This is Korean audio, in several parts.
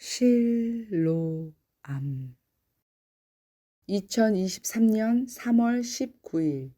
실로암 2023년 3월 19일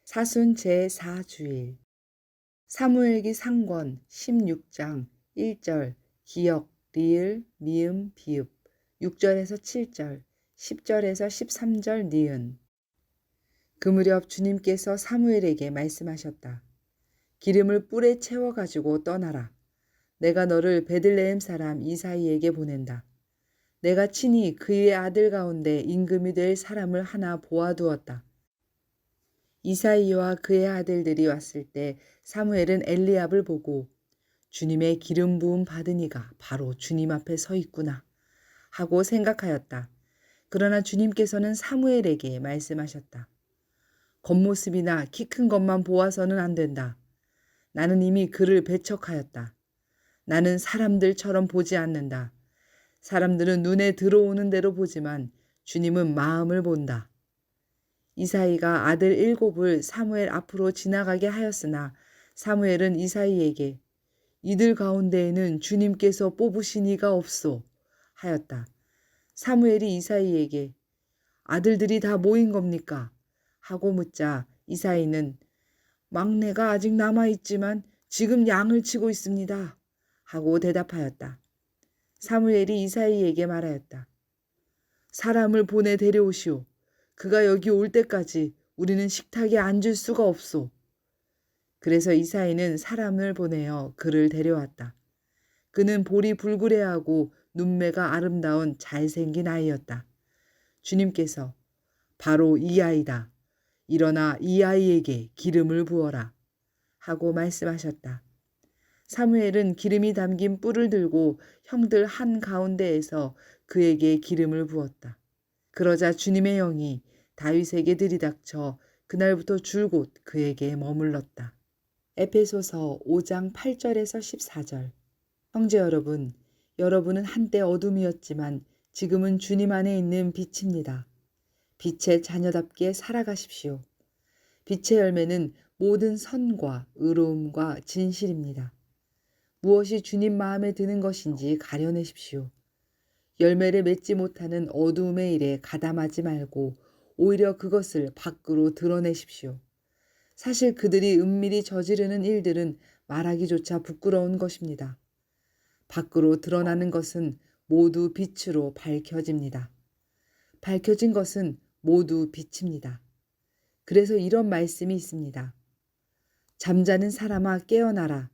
사순 제4주일 사무엘기 상권 16장 1절 기역 리을 미음 비읍 6절에서 7절 10절에서 13절 니은. 그 무렵 주님께서 사무엘에게 말씀하셨다. 기름을 뿔에 채워가지고 떠나라. 내가 너를 베들레헴 사람 이사이에게 보낸다. 내가 친히 그의 아들 가운데 임금이 될 사람을 하나 보아두었다. 이사이와 그의 아들들이 왔을 때 사무엘은 엘리압을 보고 주님의 기름 부음 받은 이가 바로 주님 앞에 서 있구나 하고 생각하였다. 그러나 주님께서는 사무엘에게 말씀하셨다. 겉모습이나 키 큰 것만 보아서는 안 된다. 나는 이미 그를 배척하였다. 나는 사람들처럼 보지 않는다. 사람들은 눈에 들어오는 대로 보지만 주님은 마음을 본다. 이사이가 아들 7을 사무엘 앞으로 지나가게 하였으나 사무엘은 이사이에게 이들 가운데에는 주님께서 뽑으신 이가 없소 하였다. 사무엘이 이사이에게 아들들이 다 모인 겁니까? 하고 묻자 이사이는 막내가 아직 남아있지만 지금 양을 치고 있습니다. 하고 대답하였다. 사무엘이 이사이에게 말하였다. 사람을 보내 데려오시오. 그가 여기 올 때까지 우리는 식탁에 앉을 수가 없소. 그래서 이사이는 사람을 보내어 그를 데려왔다. 그는 볼이 불그레하고 눈매가 아름다운 잘생긴 아이였다. 주님께서 바로 이 아이다. 일어나 이 아이에게 기름을 부어라. 하고 말씀하셨다. 사무엘은 기름이 담긴 뿔을 들고 형들 한가운데에서 그에게 기름을 부었다. 그러자 주님의 영이 다윗에게 들이닥쳐 그날부터 줄곧 그에게 머물렀다. 에베소서 5장 8절에서 14절. 형제 여러분, 여러분은 한때 어둠이었지만 지금은 주님 안에 있는 빛입니다. 빛의 자녀답게 살아가십시오. 빛의 열매는 모든 선과 의로움과 진실입니다. 무엇이 주님 마음에 드는 것인지 가려내십시오. 열매를 맺지 못하는 어두움의 일에 가담하지 말고 오히려 그것을 밖으로 드러내십시오. 사실 그들이 은밀히 저지르는 일들은 말하기조차 부끄러운 것입니다. 밖으로 드러나는 것은 모두 빛으로 밝혀집니다. 밝혀진 것은 모두 빛입니다. 그래서 이런 말씀이 있습니다. 잠자는 사람아 깨어나라.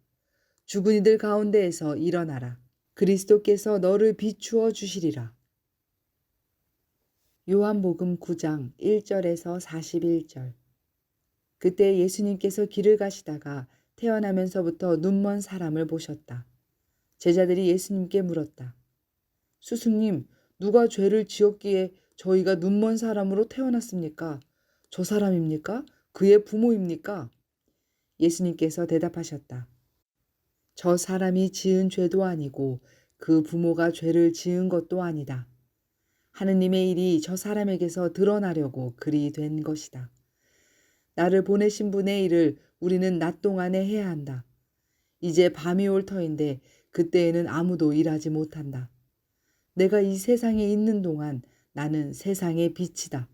죽은 이들 가운데에서 일어나라. 그리스도께서 너를 비추어 주시리라. 요한복음 9장 1절에서 41절. 그때 예수님께서 길을 가시다가 태어나면서부터 눈먼 사람을 보셨다. 제자들이 예수님께 물었다. 스승님, 누가 죄를 지었기에 저희가 눈먼 사람으로 태어났습니까? 저 사람입니까? 그의 부모입니까? 예수님께서 대답하셨다. 저 사람이 지은 죄도 아니고 그 부모가 죄를 지은 것도 아니다. 하느님의 일이 저 사람에게서 드러나려고 그리 된 것이다. 나를 보내신 분의 일을 우리는 낮 동안에 해야 한다. 이제 밤이 올 터인데 그때에는 아무도 일하지 못한다. 내가 이 세상에 있는 동안 나는 세상의 빛이다.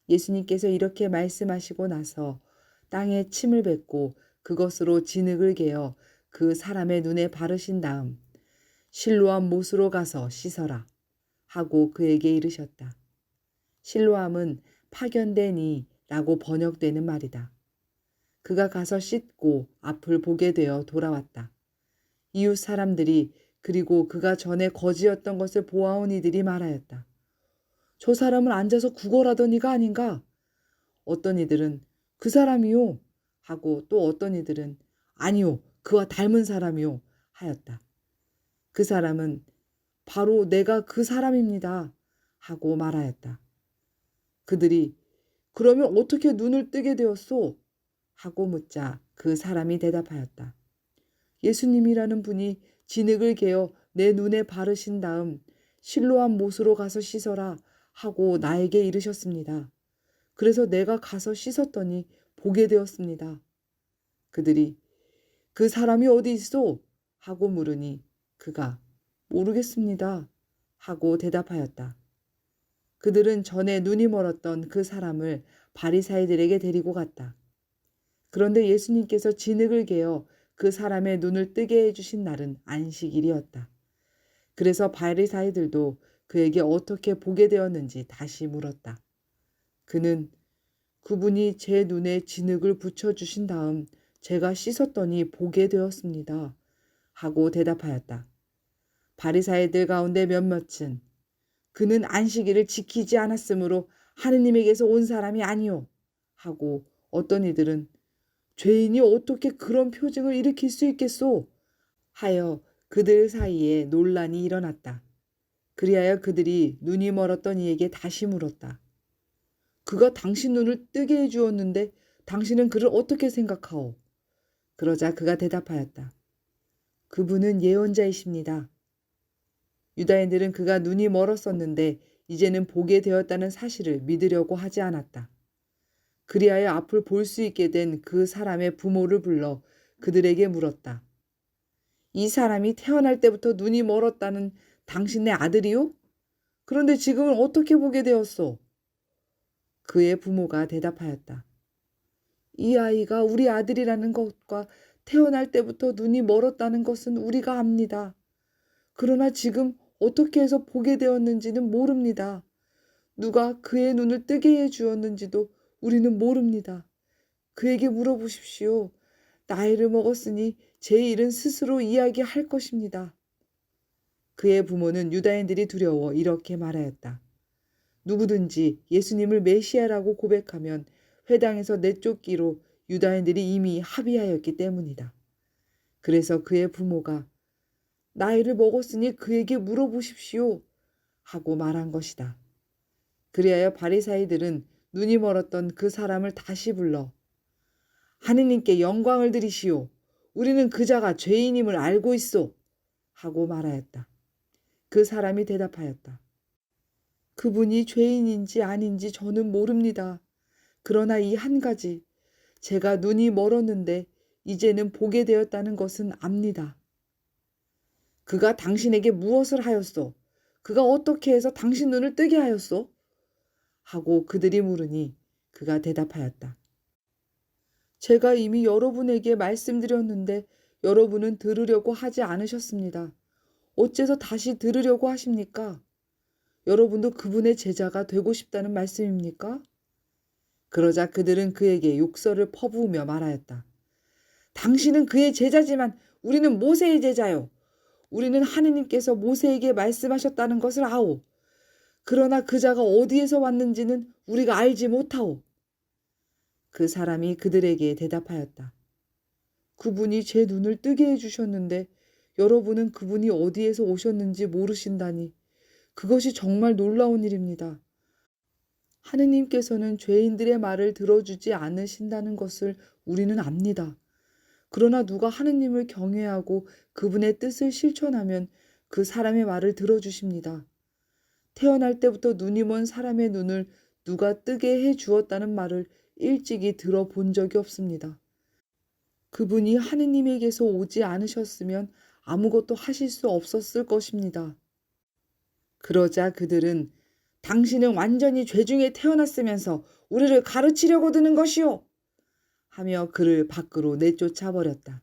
예수님께서 이렇게 말씀하시고 나서 땅에 침을 뱉고 그것으로 진흙을 개어 그 사람의 눈에 바르신 다음 실로암 못으로 가서 씻어라 하고 그에게 이르셨다. 실로암은 파견된 이라고 번역되는 말이다. 그가 가서 씻고 앞을 보게 되어 돌아왔다. 이웃 사람들이 그리고 그가 전에 거지였던 것을 보아온 이들이 말하였다. 저 사람은 앉아서 구걸하던 이가 아닌가? 어떤 이들은 그 사람이요 하고 또 어떤 이들은 아니요 그와 닮은 사람이요 하였다. 그 사람은 바로 내가 그 사람입니다 하고 말하였다. 그들이 그러면 어떻게 눈을 뜨게 되었소? 하고 묻자 그 사람이 대답하였다. 예수님이라는 분이 진흙을 개어 내 눈에 바르신 다음 실로암 못으로 가서 씻어라 하고 나에게 이르셨습니다. 그래서 내가 가서 씻었더니 보게 되었습니다. 그들이 그 사람이 어디 있소? 하고 물으니 그가 모르겠습니다. 하고 대답하였다. 그들은 전에 눈이 멀었던 그 사람을 바리사이들에게 데리고 갔다. 그런데 예수님께서 진흙을 개어 그 사람의 눈을 뜨게 해주신 날은 안식일이었다. 그래서 바리사이들도 그에게 어떻게 보게 되었는지 다시 물었다. 그는 그분이 제 눈에 진흙을 붙여주신 다음 제가 씻었더니 보게 되었습니다. 하고 대답하였다. 바리사이들 가운데 몇몇은 그는 안식일을 지키지 않았으므로 하느님에게서 온 사람이 아니오. 하고 어떤 이들은 죄인이 어떻게 그런 표징을 일으킬 수 있겠소? 하여 그들 사이에 논란이 일어났다. 그리하여 그들이 눈이 멀었던 이에게 다시 물었다. 그가 당신 눈을 뜨게 해주었는데 당신은 그를 어떻게 생각하오? 그러자 그가 대답하였다. 그분은 예언자이십니다. 유다인들은 그가 눈이 멀었었는데 이제는 보게 되었다는 사실을 믿으려고 하지 않았다. 그리하여 앞을 볼 수 있게 된 그 사람의 부모를 불러 그들에게 물었다. 이 사람이 태어날 때부터 눈이 멀었다는 당신네 아들이요? 그런데 지금은 어떻게 보게 되었소? 그의 부모가 대답하였다. 이 아이가 우리 아들이라는 것과 태어날 때부터 눈이 멀었다는 것은 우리가 압니다. 그러나 지금 어떻게 해서 보게 되었는지는 모릅니다. 누가 그의 눈을 뜨게 해 주었는지도 우리는 모릅니다. 그에게 물어보십시오. 나이를 먹었으니 제 일은 스스로 이야기할 것입니다. 그의 부모는 유다인들이 두려워 이렇게 말하였다. 누구든지 예수님을 메시아라고 고백하면 회당에서 내쫓기로 유다인들이 이미 합의하였기 때문이다. 그래서 그의 부모가 나이를 먹었으니 그에게 물어보십시오 하고 말한 것이다. 그리하여 바리사이들은 눈이 멀었던 그 사람을 다시 불러 하느님께 영광을 드리시오. 우리는 그자가 죄인임을 알고 있소. 하고 말하였다. 그 사람이 대답하였다. 그분이 죄인인지 아닌지 저는 모릅니다. 그러나 이 한 가지, 제가 눈이 멀었는데 이제는 보게 되었다는 것은 압니다. 그가 당신에게 무엇을 하였소? 그가 어떻게 해서 당신 눈을 뜨게 하였소? 하고 그들이 물으니 그가 대답하였다. 제가 이미 여러분에게 말씀드렸는데 여러분은 들으려고 하지 않으셨습니다. 어째서 다시 들으려고 하십니까? 여러분도 그분의 제자가 되고 싶다는 말씀입니까? 그러자 그들은 그에게 욕설을 퍼부으며 말하였다. 당신은 그의 제자지만 우리는 모세의 제자요. 우리는 하느님께서 모세에게 말씀하셨다는 것을 아오. 그러나 그자가 어디에서 왔는지는 우리가 알지 못하오. 그 사람이 그들에게 대답하였다. 그분이 제 눈을 뜨게 해주셨는데 여러분은 그분이 어디에서 오셨는지 모르신다니 그것이 정말 놀라운 일입니다. 하느님께서는 죄인들의 말을 들어주지 않으신다는 것을 우리는 압니다. 그러나 누가 하느님을 경외하고 그분의 뜻을 실천하면 그 사람의 말을 들어주십니다. 태어날 때부터 눈이 먼 사람의 눈을 누가 뜨게 해 주었다는 말을 일찍이 들어본 적이 없습니다. 그분이 하느님에게서 오지 않으셨으면 아무것도 하실 수 없었을 것입니다. 그러자 그들은 당신은 완전히 죄중에 태어났으면서 우리를 가르치려고 드는 것이오! 하며 그를 밖으로 내쫓아 버렸다.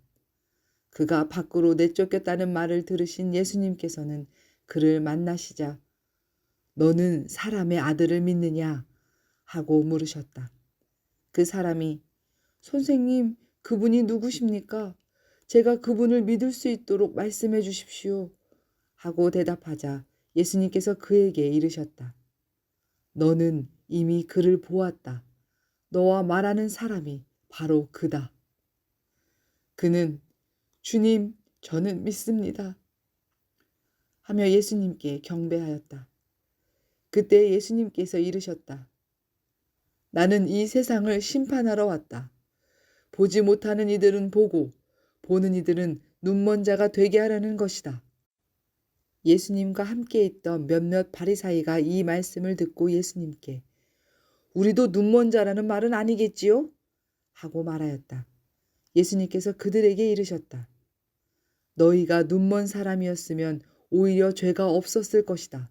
그가 밖으로 내쫓겼다는 말을 들으신 예수님께서는 그를 만나시자 너는 사람의 아들을 믿느냐? 하고 물으셨다. 그 사람이 선생님, 그분이 누구십니까? 제가 그분을 믿을 수 있도록 말씀해 주십시오. 하고 대답하자 예수님께서 그에게 이르셨다. 너는 이미 그를 보았다. 너와 말하는 사람이 바로 그다. 그는 주님, 저는 믿습니다. 하며 예수님께 경배하였다. 그때 예수님께서 이르셨다. 나는 이 세상을 심판하러 왔다. 보지 못하는 이들은 보고 보는 이들은 눈먼 자가 되게 하려는 것이다. 예수님과 함께 있던 몇몇 바리사이가 이 말씀을 듣고 예수님께 우리도 눈먼 자라는 말은 아니겠지요? 하고 말하였다. 예수님께서 그들에게 이르셨다. 너희가 눈먼 사람이었으면 오히려 죄가 없었을 것이다.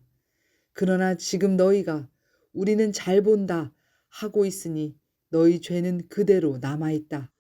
그러나 지금 너희가 우리는 잘 본다 하고 있으니 너희 죄는 그대로 남아있다.